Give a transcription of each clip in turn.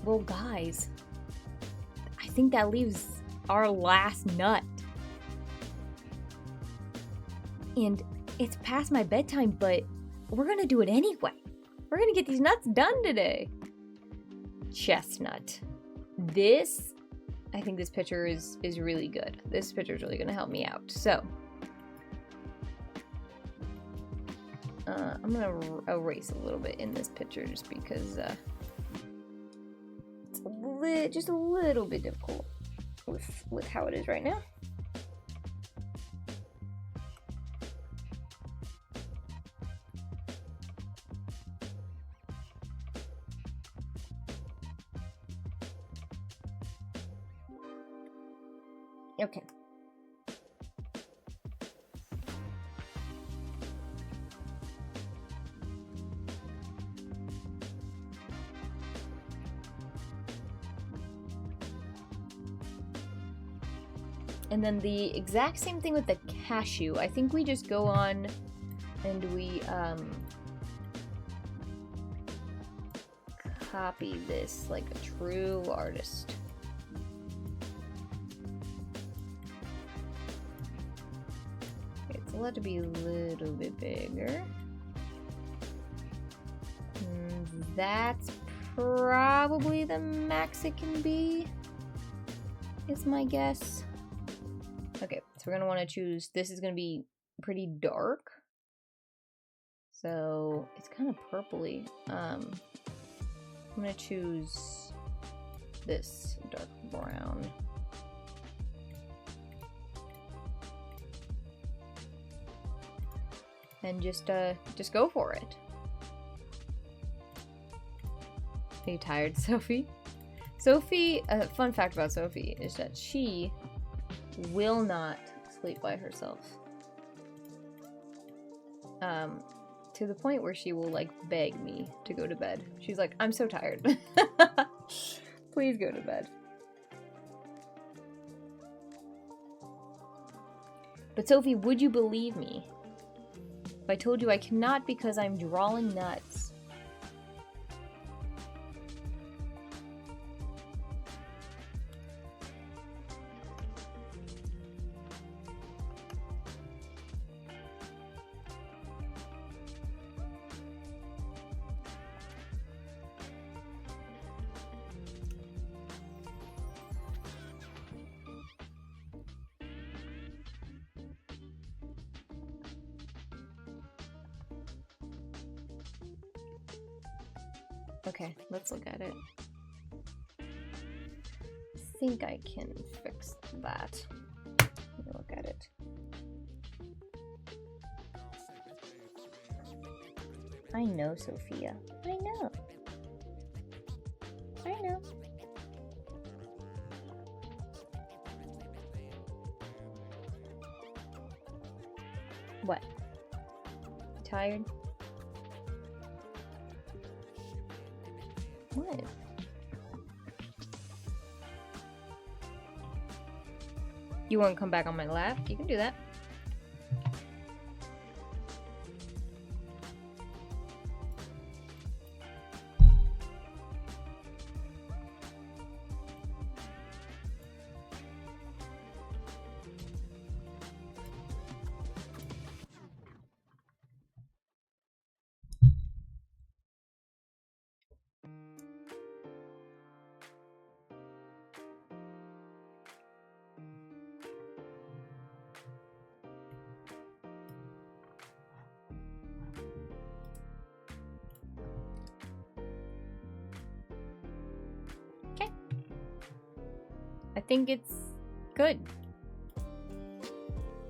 Well, guys, I think that leaves our last nut. And it's past my bedtime, but we're gonna do it anyway. We're gonna get these nuts done today. Chestnut. I think this picture is really good. This picture is really gonna help me out. So, I'm gonna erase a little bit in this picture just because it's just a little bit difficult with how it is right now. Okay. And then the exact same thing with the cashew. I think we just go on and we copy this like a true artist. It's allowed to be a little bit bigger. That's probably the max it can be, is my guess. Okay, so we're gonna want to choose, this is gonna be pretty dark. So it's kind of purpley. I'm gonna choose this dark brown. And just go for it. Are you tired, Sophie? Sophie, fun fact about Sophie is that she will not sleep by herself. To the point where she will like beg me to go to bed. She's like, I'm so tired. Please go to bed. But Sophie, would you believe me if I told you I cannot because I'm drawing nuts? Okay, let's look at it. I think I can fix that. Let me look at it. I know, Sophia. I know. I know. What? Tired? What? You won't come back on my lap? You can do that. I think it's good.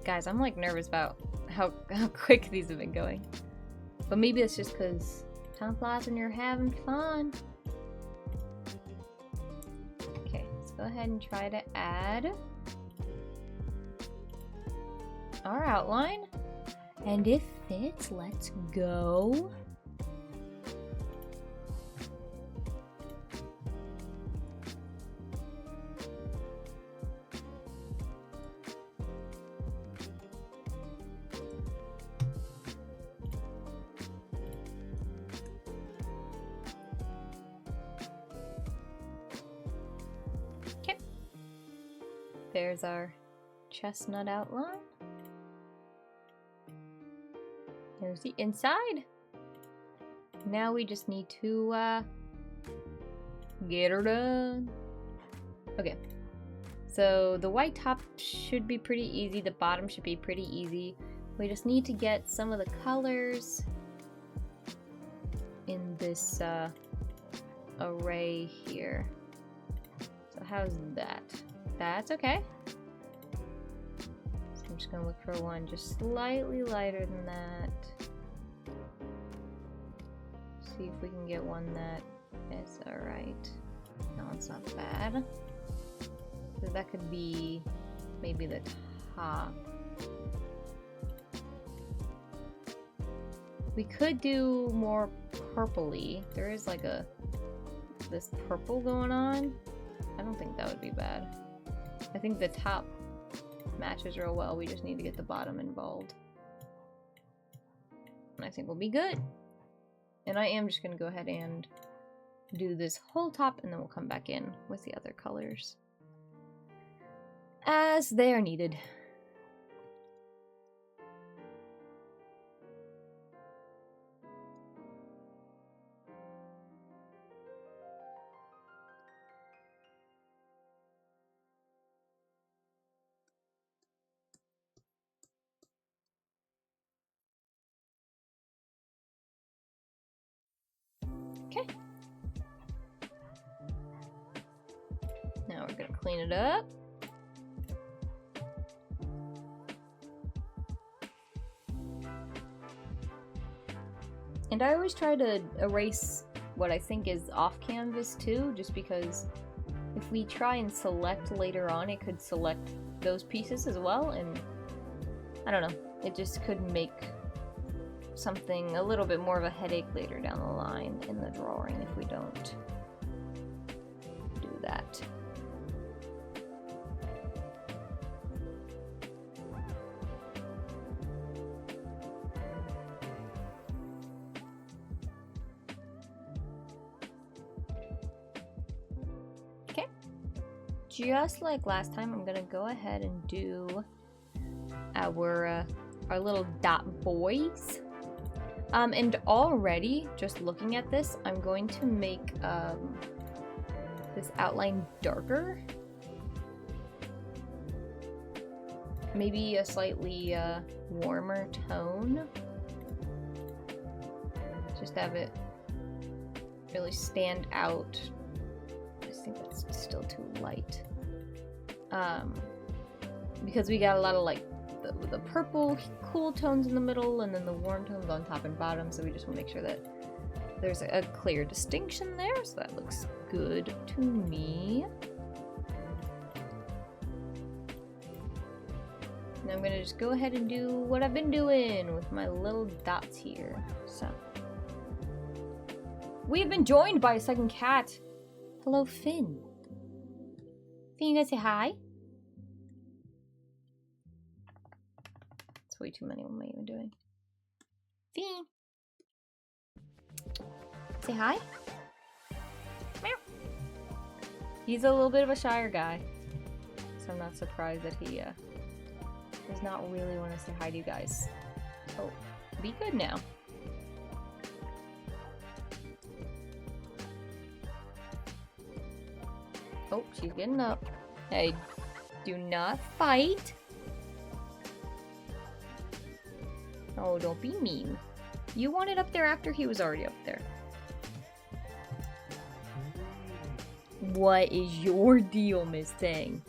Guys, I'm like nervous about how quick these have been going. But maybe it's just because time flies when you're having fun. Okay, let's go ahead and try to add our outline. And if fits, let's go. There's our chestnut outline. There's the inside. Now we just need to get her done. Okay. So the white top should be pretty easy. The bottom should be pretty easy. We just need to get some of the colors in this array here. So how's that? That's okay. So I'm just gonna look for one just slightly lighter than that. See if we can get one that is alright. No, it's not bad. So that could be maybe the top. We could do more purpley. There is like this purple going on. I don't think that would be bad. I think the top matches real well. We just need to get the bottom involved. And I think we'll be good. And I am just gonna go ahead and do this whole top, and then we'll come back in with the other colors as they are needed. Okay. Now we're gonna clean it up. And I always try to erase what I think is off canvas too, just because if we try and select later on, it could select those pieces as well, and I don't know, it just could make something a little bit more of a headache later down the line in the drawing if we don't do that. Okay, just like last time, I'm gonna go ahead and do our little dot boys. And already, just looking at this, I'm going to make this outline darker. Maybe a slightly warmer tone. Just have it really stand out. I just think that's still too light. Because we got a lot of like the purple cool tones in the middle and then the warm tones on top and bottom, so we just want to make sure that there's a clear distinction there, so that looks good to me. And I'm gonna just go ahead and do what I've been doing with my little dots here. So we have been joined by a second cat. Hello, Finn. Finn, you guys say hi? Way too many. What am I even doing? Finn! Say hi? Meow. He's a little bit of a shyer guy, so I'm not surprised that he does not really want to say hi to you guys. Oh, be good now. Oh, she's getting up. Hey, do not fight. Oh, don't be mean. You wanted up there after he was already up there. What is your deal, Miss Thing?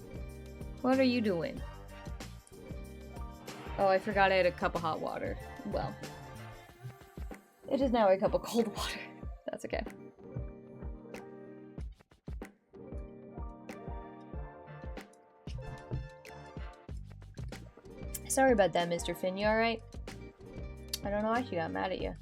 What are you doing? Oh, I forgot I had a cup of hot water. Well, it is now a cup of cold water. That's okay. Sorry about that, Mr. Finn. You alright? I don't know why she got mad at you.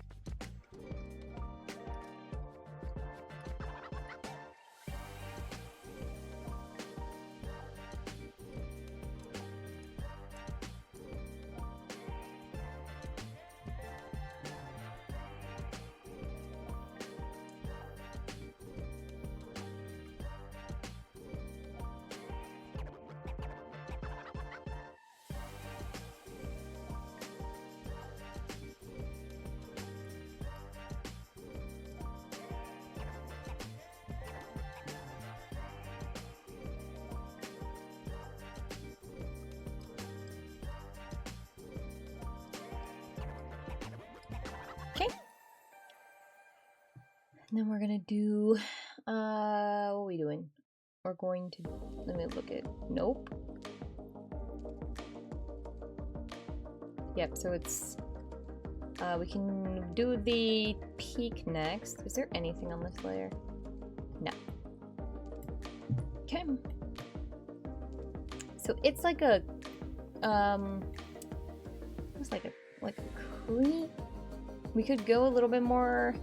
And then we're gonna do, what are we doing? We're going to, let me look at, nope. Yep, so it's, we can do the peak next. Is there anything on this layer? No. Okay. So it's like a, it's like a cream. We could go a little bit more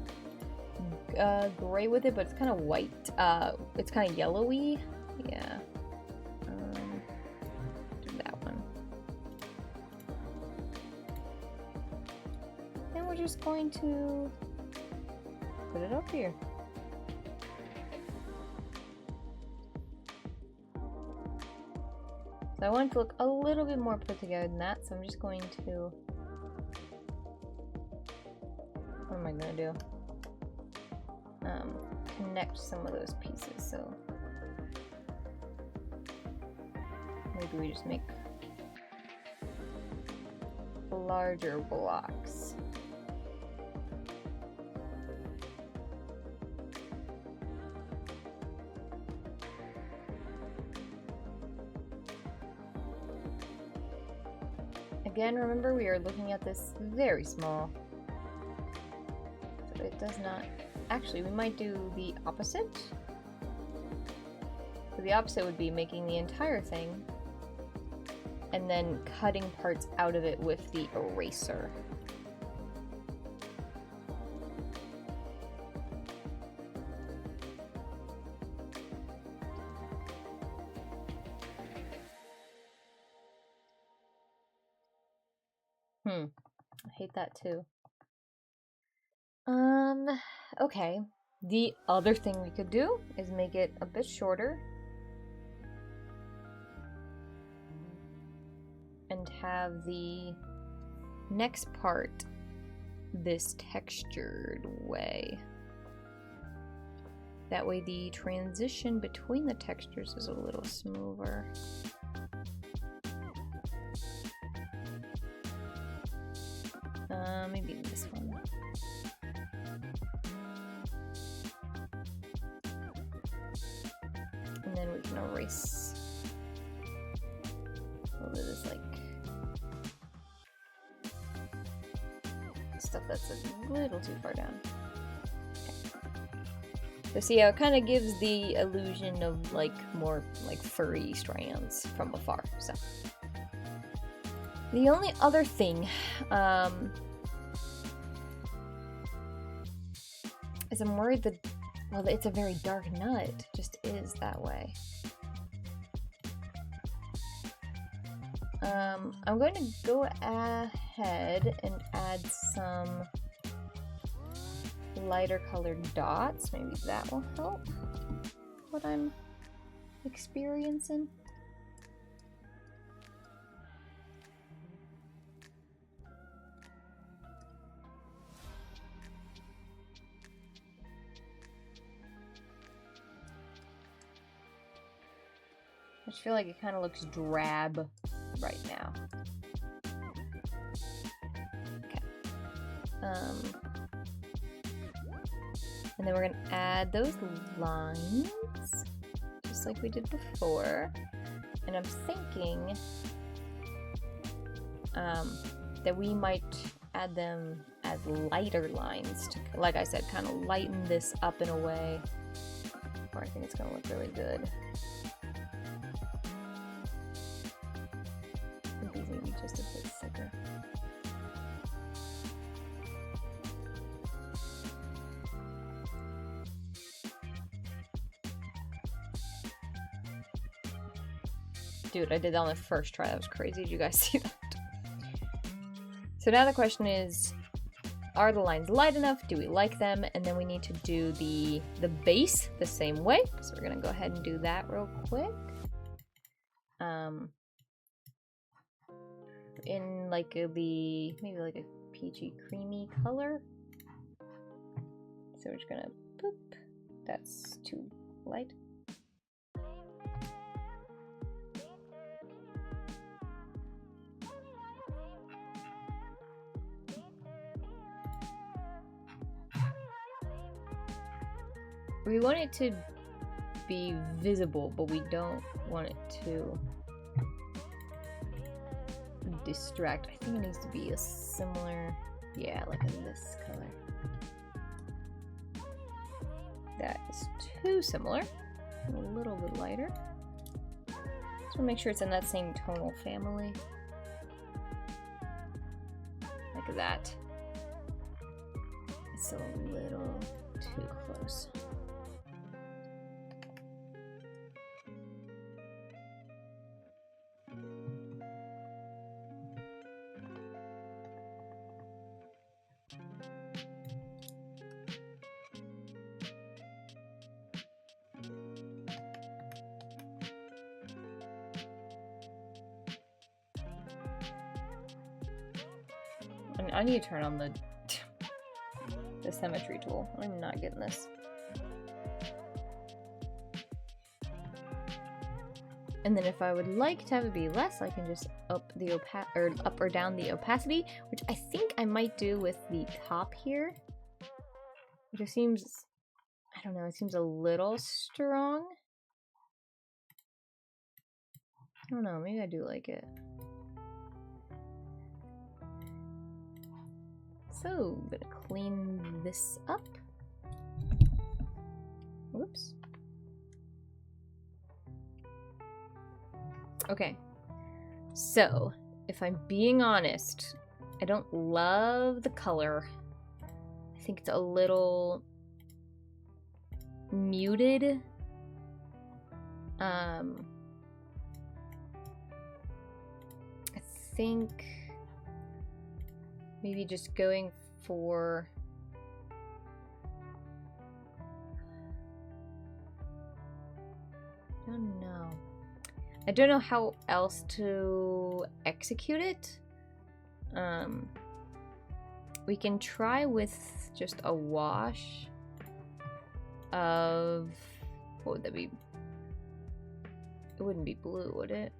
gray with it, but it's kind of white. It's kind of yellowy. Yeah. Do that one. And we're just going to put it up here. So I want it to look a little bit more put together than that, so I'm just going to... What am I gonna do? Connect some of those pieces, so... Maybe we just make larger blocks. Again, remember we are looking at this very small. So it does not... Actually, we might do the opposite. So the opposite would be making the entire thing and then cutting parts out of it with the eraser. I hate that too. Okay. The other thing we could do is make it a bit shorter and have the next part this textured way. That way the transition between the textures is a little smoother. Maybe this one. And then we can erase a little of this, like, stuff that's a little too far down. Okay. So see how it kind of gives the illusion of, like, more, like, furry strands from afar, so. The only other thing, is I'm worried that, well, it's a very dark nut. It just is that way. I'm going to go ahead and add some lighter colored dots. Maybe that will help what I'm experiencing. I just feel like it kind of looks drab right now. Okay. And then we're gonna add those lines, just like we did before. And I'm thinking that we might add them as lighter lines to, like I said, kind of lighten this up in a way where I think it's gonna look really good. Maybe just a bit thicker. Dude, I did that on the first try. That was crazy. Did you guys see that? So now the question is, are the lines light enough? Do we like them? And then we need to do the base the same way. So we're gonna go ahead and do that real quick. In like maybe like a peachy creamy color. So we're just gonna boop. That's too light. we want it to be visible, but we don't want it to distract. I think it needs to be a similar, yeah, like in this color. That is too similar. A little bit lighter. Just want to make sure it's in that same tonal family. Like that. It's a little too close. I need to turn on the symmetry tool. I'm not getting this. And then if I would like to have it be less, I can just up or down the opacity, which I think I might do with the top here. It just seems, I don't know, it seems a little strong. I don't know, maybe I do like it. So, I'm gonna clean this up. Whoops. Okay. So, if I'm being honest, I don't love the color. I think it's a little muted. I think maybe just going for I don't know how else to execute it. We can try with just a wash of, what would that be? It wouldn't be blue, would it?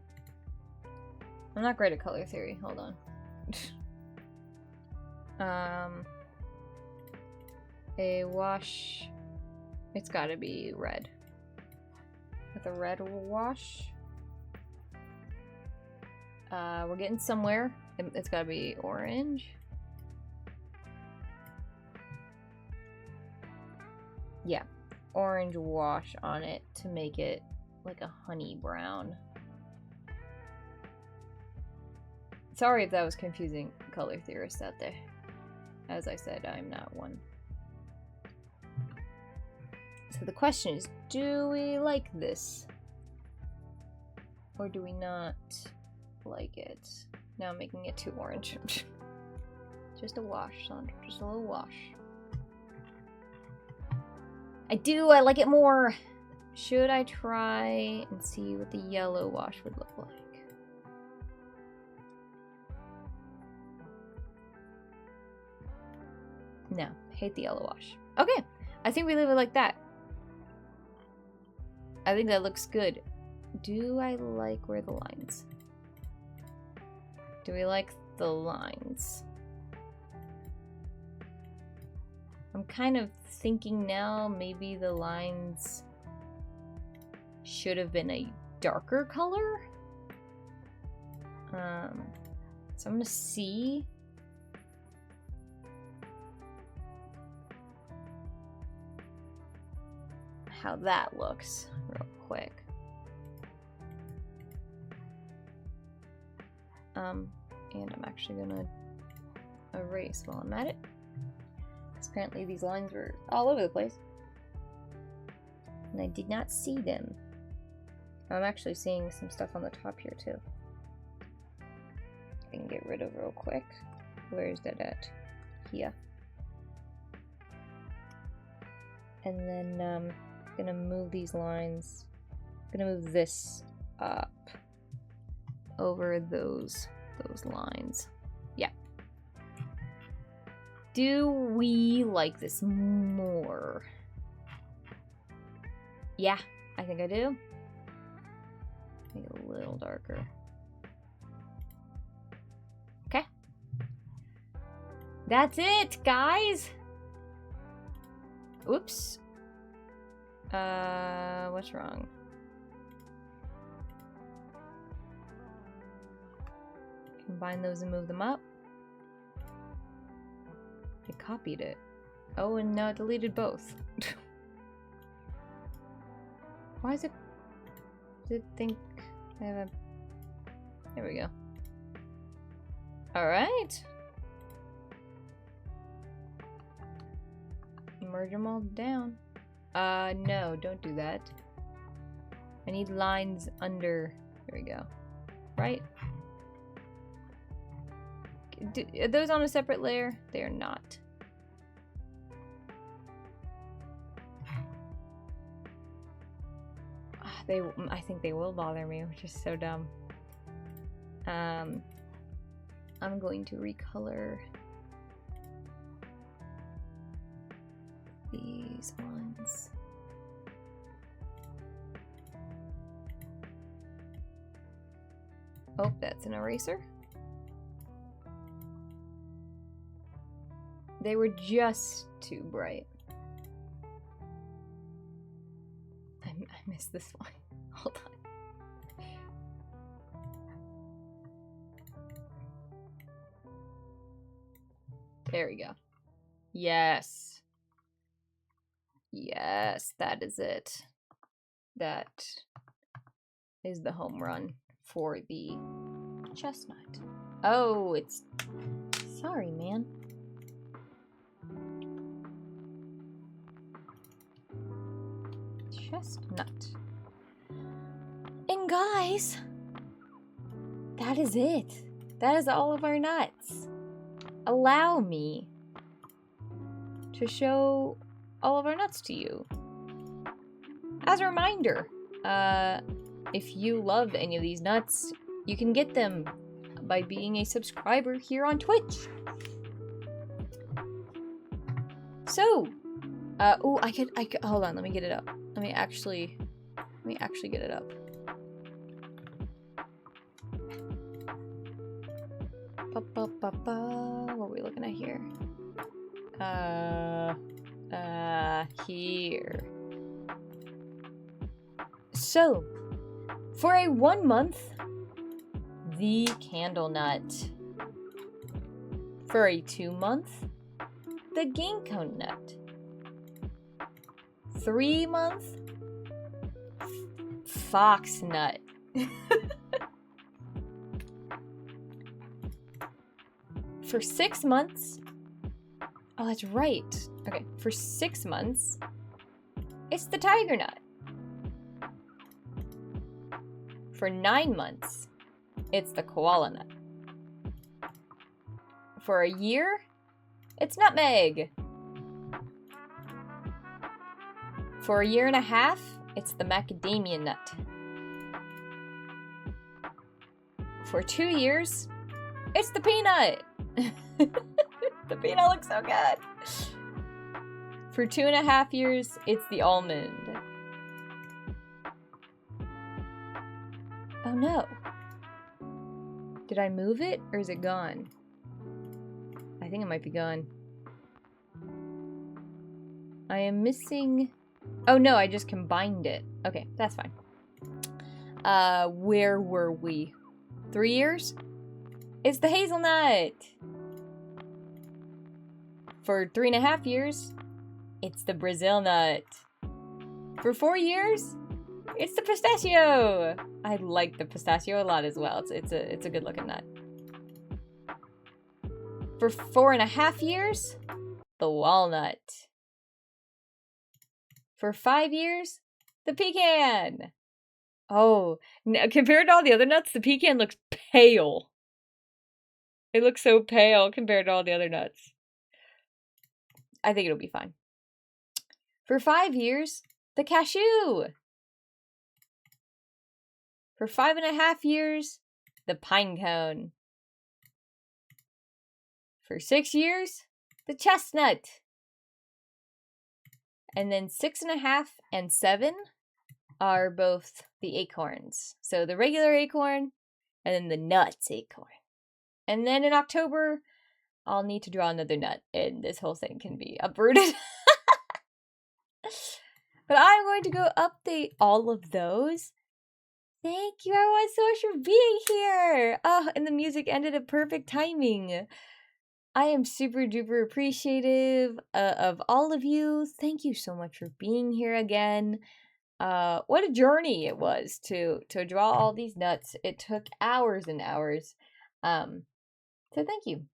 I'm not great at color theory. Hold on. A wash. It's gotta be red. With a red wash. We're getting somewhere. It's gotta be orange. Yeah, orange wash on it to make it like a honey brown. Sorry if that was confusing color theorists out there. As I said, I'm not one. So the question is, do we like this? Or do we not like it? Now I'm making it too orange. Just a wash, Sandra. Just a little wash. I like it more. Should I try and see what the yellow wash would look like? No, hate the yellow wash. Okay, I think we leave it like that. I think that looks good. Do I like where the lines? Do we like the lines? I'm kind of thinking now maybe the lines should have been a darker color. So I'm gonna see. How that looks real quick. And I'm actually gonna erase while I'm at it. Because apparently these lines were all over the place. And I did not see them. I'm actually seeing some stuff on the top here too. I can get rid of real quick. Where is that at? Here. And then I'm gonna move these lines. I'm gonna move this up over those lines. Yeah. Do we like this more? Yeah, I think I do. Make it a little darker. Okay. That's it, guys. Oops. What's wrong? Combine those and move them up. I copied it. Oh, and now it deleted both. Why is it... Does it think I have a... There we go. Alright. Merge them all down. No, don't do that. I need lines under... There we go. Right? Are those on a separate layer? They are not. I think they will bother me, which is so dumb. I'm going to recolor these ones. Oh, that's an eraser. They were just too bright. I missed this one. Hold on. There we go. Yes. Yes, that is it. That is the home run for the chestnut. Oh, it's... Sorry, man. Chestnut. And guys, that is it. That is all of our nuts. Allow me to show all of our nuts to you. As a reminder, if you love any of these nuts, you can get them by being a subscriber here on Twitch. So, oh, I could, hold on, let me get it up. Let me actually get it up. What are we looking at here? Here. So, for a 1 month, the candle nut. For a 2 month, the ginkgo nut. 3 month, fox nut. For 6 months, oh, that's right. Okay, for 6 months, it's the tiger nut. For 9 months, it's the koala nut. For a year, it's nutmeg. For a year and a half, it's the macadamia nut. For 2 years, it's the peanut. The peanut looks so good. For 2.5 years, it's the almond. Oh no. Did I move it or is it gone? I think it might be gone. I am missing... Oh no, I just combined it. Okay, that's fine. Where were we? 3 years? It's the hazelnut! For 3.5 years, it's the Brazil nut. For 4 years, it's the pistachio! I like the pistachio a lot as well. It's a good looking nut. For 4.5 years, the walnut. For 5 years, the pecan. Oh, compared to all the other nuts, the pecan looks pale. It looks so pale compared to all the other nuts. I think it'll be fine. For 5 years, the cashew. For 5.5 years, the pine cone. For 6 years, the chestnut. And then 6.5 and 7 are both the acorns. So the regular acorn and then the nuts acorn. And then in October, I'll need to draw another nut and this whole thing can be uprooted. But I'm going to go update all of those. Thank you everyone so much for being here. Oh, and the music ended at perfect timing. I am super duper appreciative of all of you. Thank you so much for being here again. What a journey it was to draw all these nuts. It took hours and hours. So thank you.